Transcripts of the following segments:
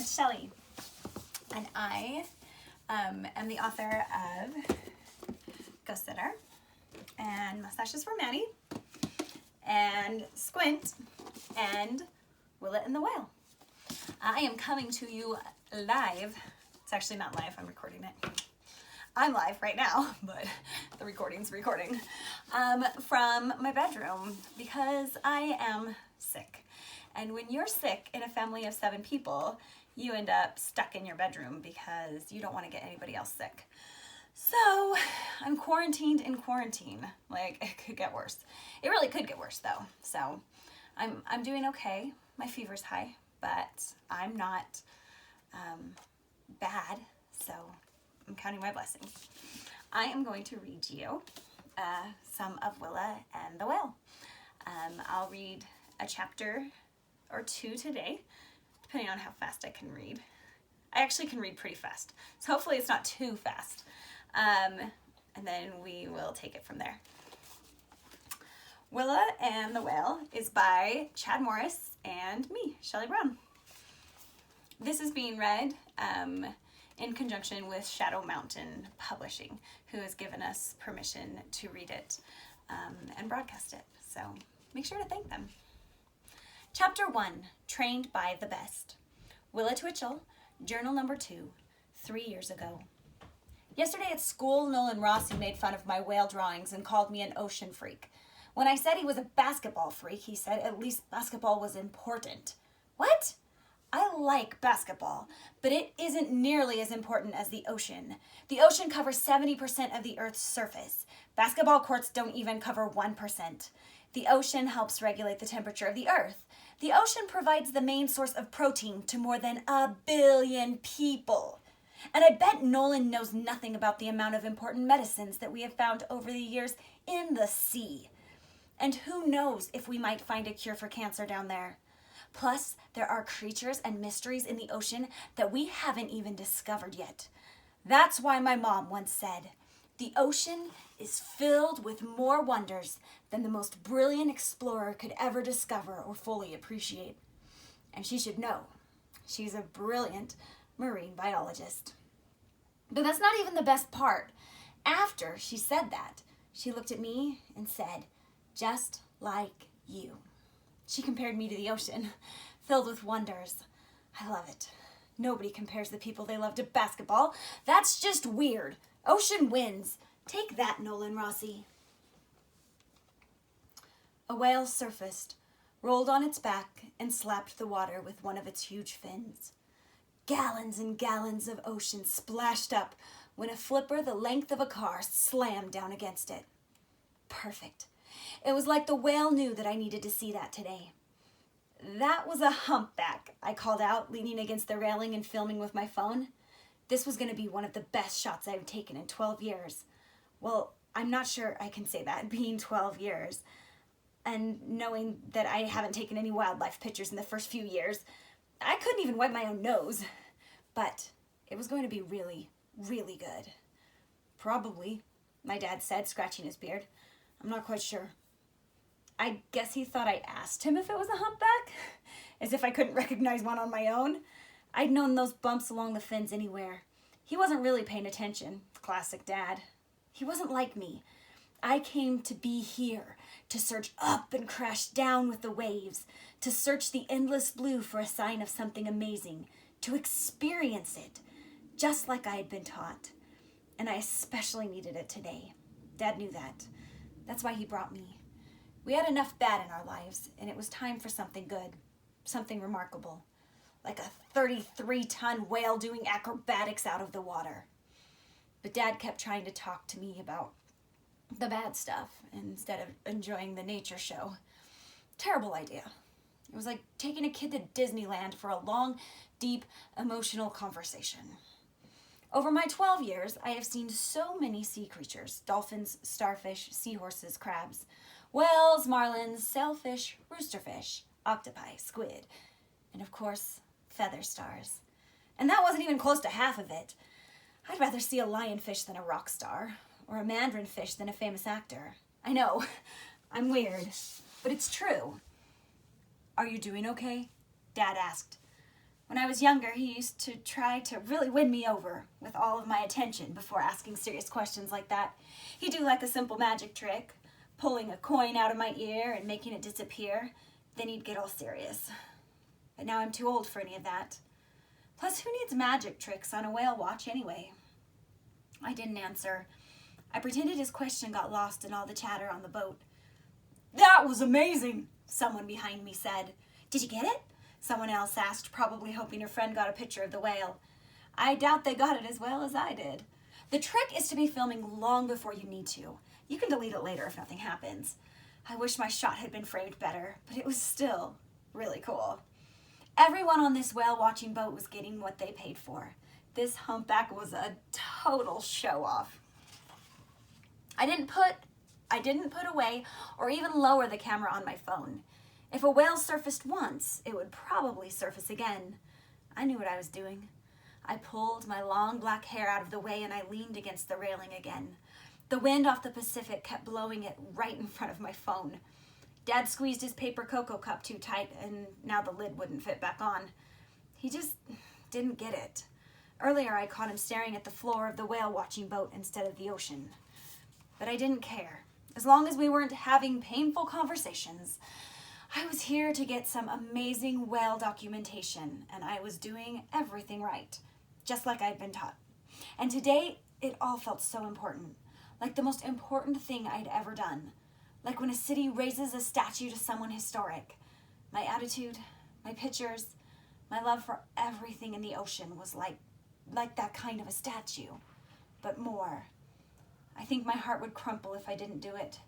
is Shelly, and I am the author of Ghost Sitter, and Mustaches for Maddie, and Squint, and Willa and the Whale. I am coming to you live. It's actually not live, I'm recording it. I'm live right now, but the recording's recording from my bedroom because I am sick. And when you're sick in a family of 7 people, you end up stuck in your bedroom because you don't want to get anybody else sick. So I'm quarantined in quarantine. Like, it could get worse. It really could get worse though. So I'm doing okay. My fever's high, but I'm not bad. So I'm counting my blessings. I am going to read you some of Willa and the Whale. I'll read a chapter or 2 today, depending on how fast I can read. I actually can read pretty fast, so hopefully it's not too fast. And then we will take it from there. Willa and the Whale is by Chad Morris and me, Shelly Brown. This is being read in conjunction with Shadow Mountain Publishing, who has given us permission to read it and broadcast it. So make sure to thank them. Chapter 1, Trained by the Best. Willa Twitchell, Journal Number 2, 3 years ago. Yesterday at school, Nolan Rossi made fun of my whale drawings and called me an ocean freak. When I said he was a basketball freak, he said at least basketball was important. What? I like basketball, but it isn't nearly as important as the ocean. The ocean covers 70% of the Earth's surface. Basketball courts don't even cover 1%. The ocean helps regulate the temperature of the Earth. The ocean provides the main source of protein to more than 1 billion people. And I bet Nolan knows nothing about the amount of important medicines that we have found over the years in the sea. And who knows if we might find a cure for cancer down there. Plus, there are creatures and mysteries in the ocean that we haven't even discovered yet. That's why my mom once said, "The ocean is filled with more wonders than the most brilliant explorer could ever discover or fully appreciate." And she should know. She's a brilliant marine biologist. But that's not even the best part. After she said that, she looked at me and said, "Just like you." She compared me to the ocean, filled with wonders. I love it. Nobody compares the people they love to basketball. That's just weird. Ocean wins. Take that, Nolan Rossi. A whale surfaced, rolled on its back, and slapped the water with one of its huge fins. Gallons and gallons of ocean splashed up when a flipper the length of a car slammed down against it. Perfect. It was like the whale knew that I needed to see that today. "That was a humpback," I called out, leaning against the railing and filming with my phone. This was going to be one of the best shots I've taken in 12 years. Well, I'm not sure I can say that, being 12 years. And knowing that I haven't taken any wildlife pictures in the first few years, I couldn't even wipe my own nose. But it was going to be really, really good. Probably, my dad said, scratching his beard. I'm not quite sure. I guess he thought I asked him if it was a humpback, as if I couldn't recognize one on my own. I'd known those bumps along the fins anywhere. He wasn't really paying attention. Classic dad. He wasn't like me. I came to be here, to surge up and crash down with the waves, to search the endless blue for a sign of something amazing, to experience it, just like I had been taught. And I especially needed it today. Dad knew that. That's why he brought me. We had enough bad in our lives, and it was time for something good, something remarkable, like a 33-ton whale doing acrobatics out of the water. But Dad kept trying to talk to me about the bad stuff instead of enjoying the nature show. Terrible idea. It was like taking a kid to Disneyland for a long, deep, emotional conversation. Over my 12 years, I have seen so many sea creatures: dolphins, starfish, seahorses, crabs, whales, marlins, sailfish, roosterfish, octopi, squid, and of course, feather stars. And that wasn't even close to half of it. I'd rather see a lionfish than a rock star, or a mandarin fish than a famous actor. I know, I'm weird, but it's true. "Are you doing okay?" Dad asked. When I was younger, he used to try to really win me over with all of my attention before asking serious questions like that. He'd do like a simple magic trick, pulling a coin out of my ear and making it disappear. Then he'd get all serious. But now I'm too old for any of that. Plus, who needs magic tricks on a whale watch anyway? I didn't answer. I pretended his question got lost in all the chatter on the boat. "That was amazing," someone behind me said. "Did you get it?" someone else asked, probably hoping her friend got a picture of the whale. I doubt they got it as well as I did. The trick is to be filming long before you need to. You can delete it later if nothing happens. I wish my shot had been framed better, but it was still really cool. Everyone on this whale watching boat was getting what they paid for. This humpback was a total show-off. I didn't put away or even lower the camera on my phone. If a whale surfaced once, it would probably surface again. I knew what I was doing. I pulled my long black hair out of the way and I leaned against the railing again. The wind off the Pacific kept blowing it right in front of my phone. Dad squeezed his paper cocoa cup too tight and now the lid wouldn't fit back on. He just didn't get it. Earlier I caught him staring at the floor of the whale watching boat instead of the ocean. But I didn't care. As long as we weren't having painful conversations. I was here to get some amazing whale documentation, and I was doing everything right, just like I'd been taught. And today, it all felt so important, like the most important thing I'd ever done, like when a city raises a statue to someone historic. My attitude, my pictures, my love for everything in the ocean was like that kind of a statue, but more. I think my heart would crumple if I didn't do it.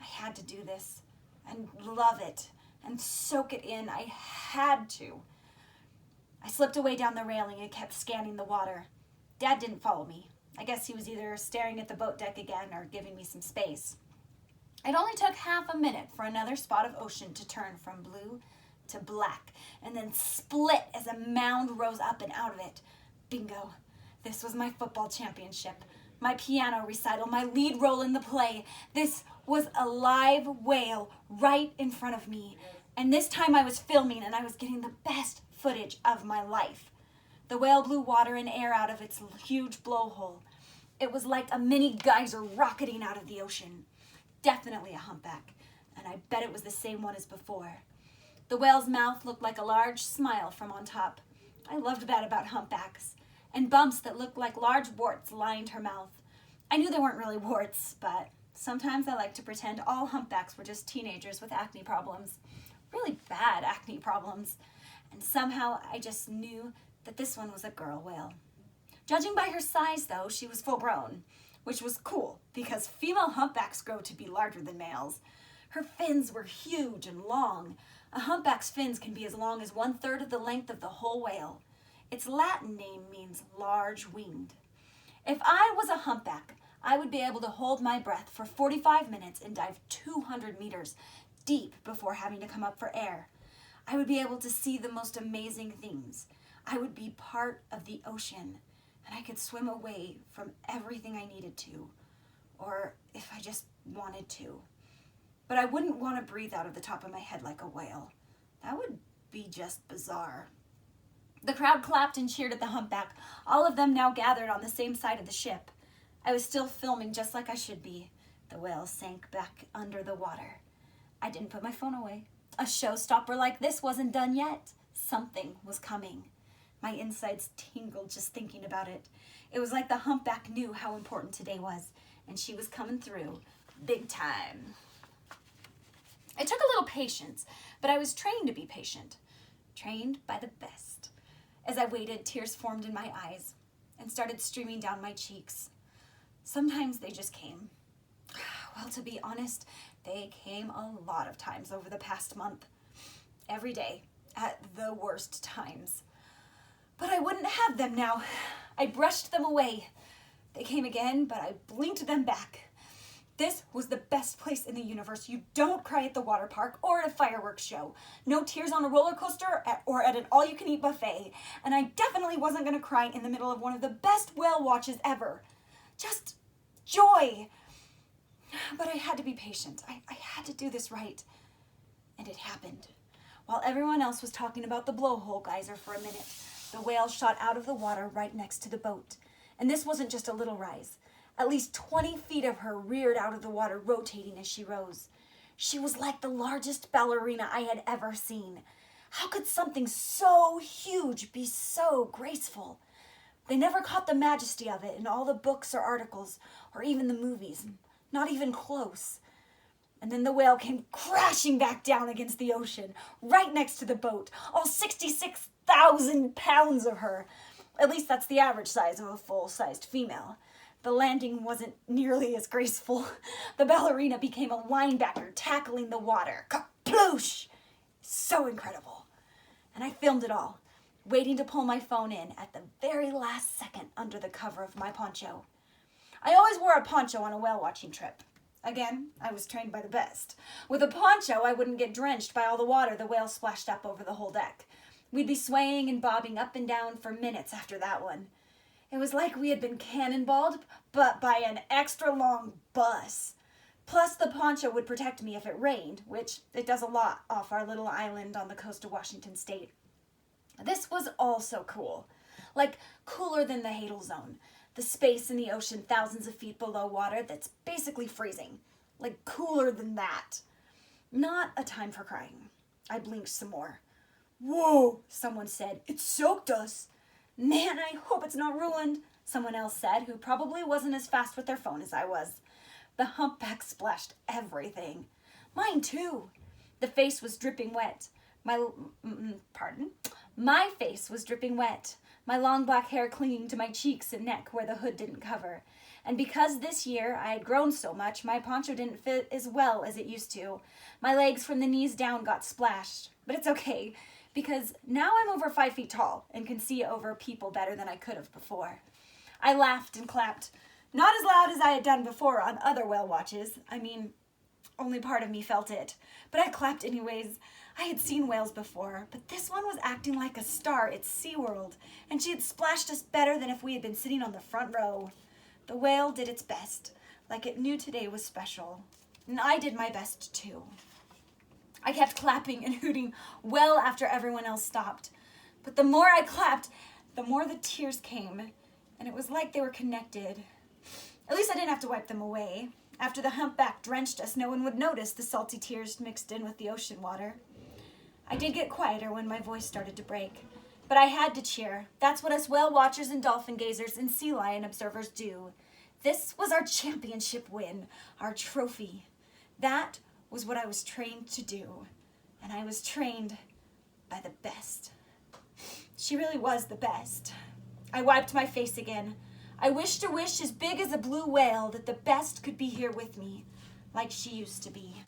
I had to do this and love it and soak it in. I had to. I slipped away down the railing and kept scanning the water. Dad didn't follow me. I guess he was either staring at the boat deck again or giving me some space. It only took half a minute for another spot of ocean to turn from blue to black and then split as a mound rose up and out of it. Bingo. This was my football championship, my piano recital, my lead role in the play. This was a live whale right in front of me. And this time I was filming and I was getting the best footage of my life. The whale blew water and air out of its huge blowhole. It was like a mini geyser rocketing out of the ocean. Definitely a humpback, and I bet it was the same one as before. The whale's mouth looked like a large smile from on top. I loved that about humpbacks. And bumps that looked like large warts lined her mouth. I knew they weren't really warts, but sometimes I like to pretend all humpbacks were just teenagers with acne problems. Really bad acne problems. And somehow I just knew that this one was a girl whale. Judging by her size, though, she was full grown, which was cool because female humpbacks grow to be larger than males. Her fins were huge and long. A humpback's fins can be as long as 1/3 of the length of the whole whale. Its Latin name means large-winged. If I was a humpback, I would be able to hold my breath for 45 minutes and dive 200 meters deep before having to come up for air. I would be able to see the most amazing things. I would be part of the ocean, and I could swim away from everything I needed to, or if I just wanted to. But I wouldn't want to breathe out of the top of my head like a whale. That would be just bizarre. The crowd clapped and cheered at the humpback, all of them now gathered on the same side of the ship. I was still filming just like I should be. The whale sank back under the water. I didn't put my phone away. A showstopper like this wasn't done yet. Something was coming. My insides tingled just thinking about it. It was like the humpback knew how important today was, and she was coming through big time. It took a little patience, but I was trained to be patient. Trained by the best. As I waited, tears formed in my eyes and started streaming down my cheeks. Sometimes they just came. Well, to be honest, they came a lot of times over the past month. Every day, at the worst times. But I wouldn't have them now. I brushed them away. They came again, but I blinked them back. This was the best place in the universe. You don't cry at the water park or at a fireworks show. No tears on a roller coaster or at an all-you-can-eat buffet. And I definitely wasn't going to cry in the middle of one of the best whale watches ever. Just joy. But I had to be patient. I had to do this right. And it happened. While everyone else was talking about the blowhole geyser for a minute, the whale shot out of the water right next to the boat. And this wasn't just a little rise. At least 20 feet of her reared out of the water, rotating as she rose. She was like the largest ballerina I had ever seen. How could something so huge be so graceful? They never caught the majesty of it in all the books or articles, or even the movies. Not even close. And then the whale came crashing back down against the ocean, right next to the boat, all 66,000 pounds of her. At least that's the average size of a full-sized female. The landing wasn't nearly as graceful. The ballerina became a linebacker tackling the water. Kaploosh! So incredible. And I filmed it all, waiting to pull my phone in at the very last second under the cover of my poncho. I always wore a poncho on a whale watching trip. Again, I was trained by the best. With a poncho, I wouldn't get drenched by all the water the whale splashed up over the whole deck. We'd be swaying and bobbing up and down for minutes after that one. It was like we had been cannonballed, but by an extra long bus. Plus, the poncho would protect me if it rained, which it does a lot off our little island on the coast of Washington State. This was all so cool. Like, cooler than the Hadal Zone. The space in the ocean thousands of feet below water that's basically freezing. Like, cooler than that. Not a time for crying. I blinked some more. Whoa, someone said. It soaked us. Man, I hope it's not ruined, someone else said, who probably wasn't as fast with their phone as I was. The humpback splashed everything. Mine too. The face was dripping wet. My face was dripping wet. My long black hair clinging to my cheeks and neck where the hood didn't cover. And because this year I had grown so much, my poncho didn't fit as well as it used to. My legs from the knees down got splashed. But it's okay, because now I'm over 5 feet tall and can see over people better than I could have before. I laughed and clapped. Not as loud as I had done before on other whale watches. I mean, only part of me felt it. But I clapped anyways. I had seen whales before, but this one was acting like a star at SeaWorld, and she had splashed us better than if we had been sitting on the front row. The whale did its best, like it knew today was special. And I did my best too. I kept clapping and hooting well after everyone else stopped. But the more I clapped, the more the tears came, and it was like they were connected. At least I didn't have to wipe them away. After the humpback drenched us, no one would notice the salty tears mixed in with the ocean water. I did get quieter when my voice started to break, but I had to cheer. That's what us whale watchers and dolphin gazers and sea lion observers do. This was our championship win, our trophy. That was what I was trained to do, and I was trained by the best. She really was the best. I wiped my face again. I wished a wish as big as a blue whale that the best could be here with me, like she used to be.